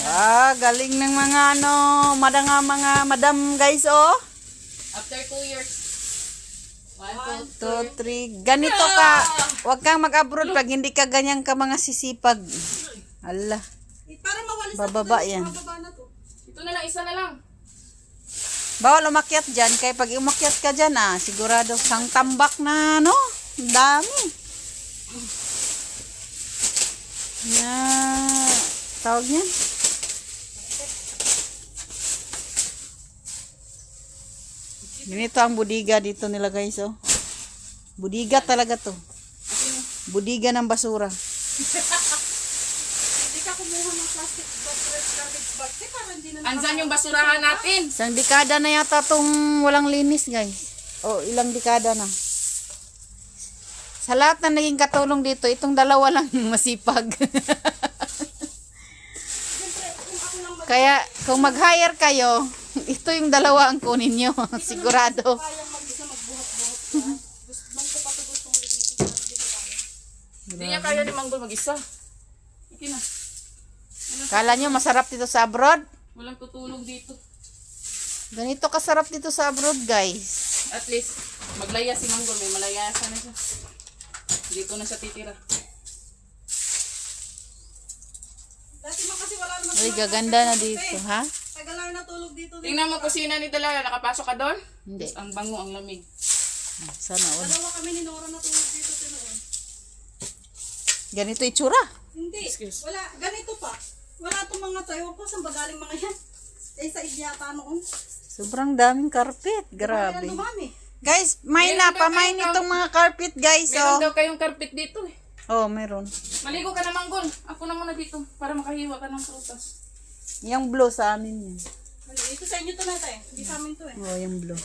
Galing ng mga mga madam guys, oh. After 2 years. 1, 2, 3. Ganito ka. Huwag kang mag-abroad pag hindi ka ganyan ka mga sisipag. Allah. Para mawalis Bababa yan. bababa na to. Ito na lang, isa na lang. Bawal umakyat dyan. Kaya pag umakyat ka dyan, sigurado sang tambak na, no? Dami. Tawag niyan? Ganito ang budiga dito nila guys, oh. Budiga talaga to. Budiga ng basura. Hindi ka kumuha ng plastic garbage bag. Para hindi na Andyan yung basurahan natin. Isang dekada na yata tong walang linis guys. O ilang dekada na. Sa lahat na naging katulong dito, itong dalawa lang masipag. Kaya kung mag-hire kayo, ito yung dalawa ang kunin nyo. Sigurado. kayang mag-isa magbuhat-buhat. Man ko pa ito gustong dito. Hindi niya kaya ni Manggol mag-isa. Okay na. Kala nyo masarap dito sa abroad? Walang tutulog dito. Ganito kasarap dito sa abroad guys. At least, maglaya si Manggol. May malayasan na siya. Dito na siya titira. Dati man kasi wala naman. Uy, gaganda na dito, ha? Tagal lang natulog dito. Tingnan mo kusina ni Dala. Nakapasok ka doon? Hindi. Ang bango, ang lamig. Sana all. Dalawa kami ni Nora natulog dito. Tinoon. Ganito itsura. Hindi. Excuse. Wala. Ganito pa. Wala itong mga tayo ko. Saan ba galing mga yan? Sa idyata noon. Sobrang daming carpet. Grabe. Ayan dumami. Guys, may Meron daw napamain kayo itong mga carpet guys, Meron oh. daw kayong carpet dito eh. Oh, meron. Maligo ka na Manggol. Ako na muna dito para makahiwa ka ng prutas. Yung blue sa amin yan. Ito sa inyo to na tayo. Hindi sa amin to eh. Oh, yung blue.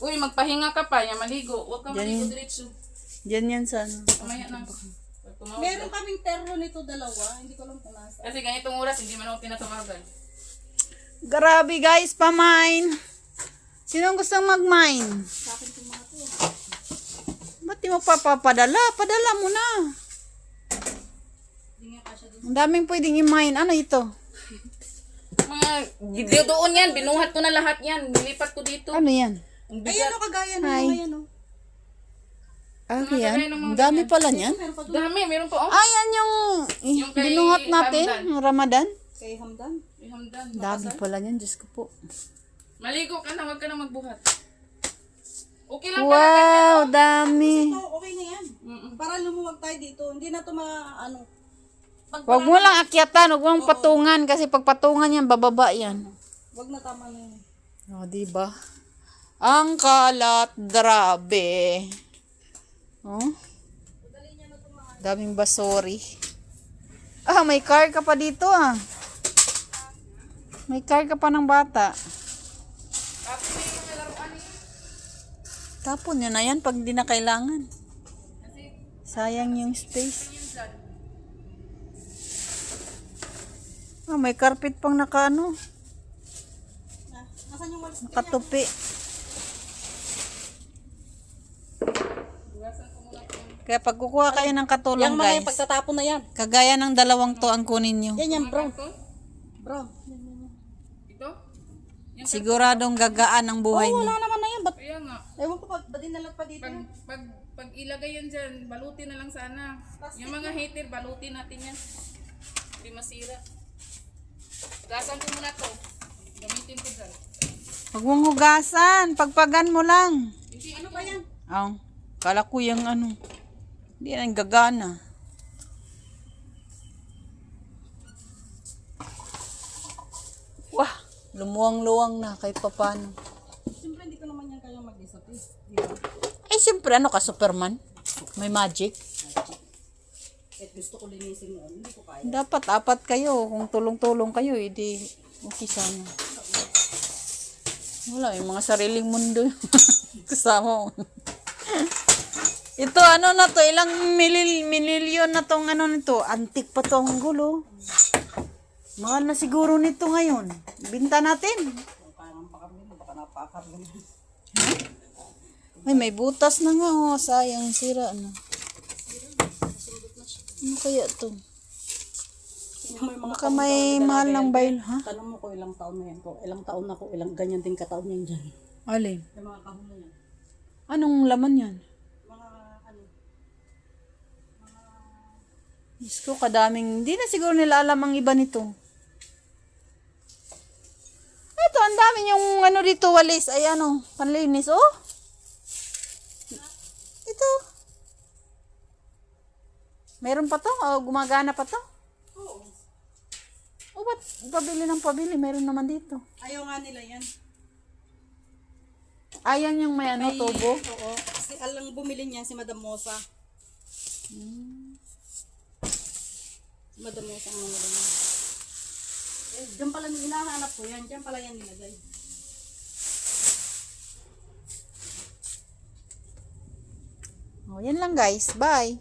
Uy, magpahinga ka pa. Yan, maligo. Huwag ka maligo diretso. Diyan yan sa ano. Kamaya na. Pag tumawag Meron ka. kaming terno nito dalawa. Hindi ko alam kung nasa. Kasi ganitong oras, hindi man ako tinatawagan. Grabe guys, pamain. Sinong gustong mag-mine? Sa akin itong mga to. Ba't di mo papapadala? Padala mo na. Hindi nga kasya dun. Ang daming pwedeng i-mine. Ano ito? Mga doon yan. Binuhat ko na lahat yan. Nilipat ko dito. Ano yan? Ang Ayan bigat. o, kagaya ng Hi. mga yan o. Yan. Ang dami pala niyan. Meron pa doon. Dami. Meron pa oh. Yan yung, Yung kay binuhat natin. Hamdan. Yung Ramadan. Kay Hamdan. May hamdan. Dami pala niyan. Diyos ko po. Maligo ka na. Huwag ka na magbuhat. Okay lang pala. Wow, dami. Ito, okay na yan. Para lumuwag tayo dito. Hindi na ito ano. Huwag mo lang akyatan. Huwag mong patungan. Kasi pag patungan yan, bababa yan. Wag na tama na yun. O, diba? Ang kalat, grabe. Oh? Daming basori. May car ka pa dito May car ka pa ng bata. Tapon yun na yan pag di na kailangan. Sayang yung space. May carpet pang nakaano. Nasaan yung walis? Nakatupi. Kaya pag kukuha kayo ng katulong Yung mga guys, yung pagtatapon na yan. kagaya ng dalawang to ang kunin nyo. Yan yan, bro. Ito? Bro. Ito? Siguradong gagaan ang buhay Wala niyo. naman na yan. Ba't, Kaya nga. ewan ko, ba't dinalag pa dito? Pag ilagay yan dyan, balutin na lang sana. Yung mga hater, balutin natin yan. Hindi masira. Gasan ko muna to. Gamitin ko dyan. Huwag mong hugasan. Pagpagan mo lang. Hindi, ano ba yan? Kala ko yung ano. Hindi yan gagana. Wah, lumuwang-luwang na kahit papano. Siyempre, hindi ko naman yan kaya mag-isa. Di ba? Siyempre, ano ka, Superman? May magic. Kahit gusto ko linisin yun, hindi ko kaya. Dapat apat kayo. Kung tulong-tulong kayo, edi okay sana. Wala, yung mga sariling mundo. Kasama mo. Ito, ano na to? Ilang milyon na tong ano nito? Antik pa tong gulo. Mahal na siguro nito ngayon. Binta natin. Parang pakabili, baka napakabili. Ay, may butas na nga. Oh. Sayang, sira na. Ano kaya to? May mga Baka may mahal ng bail, ha? Tanong mo ko ilang taon na yan ko. Ilang taon na ko, ilang ganyan din kataon yan dyan. Alin? Yung mga kahon na yan. Anong laman yan? Mga ano, Diyos ko, kadaming, hindi na siguro nila alam ang iba nito. Ito, ang dami yung ano dito, walis. Ay ano, panlinis, oh. Ito. Meron pa to? O gumagana pa to? oo. O ba't pabili ng pabili? Meron naman dito. Ayaw nga nila yan. Ayan yung may ano, tubo. Oo. Si alang bumili niyan si Madam Mosa. Si Madam Mosa ang mga ganyan. Eh, dyan pala hinahanap ko yan. Dyan pala yan nilagay. O, yan lang guys. Bye.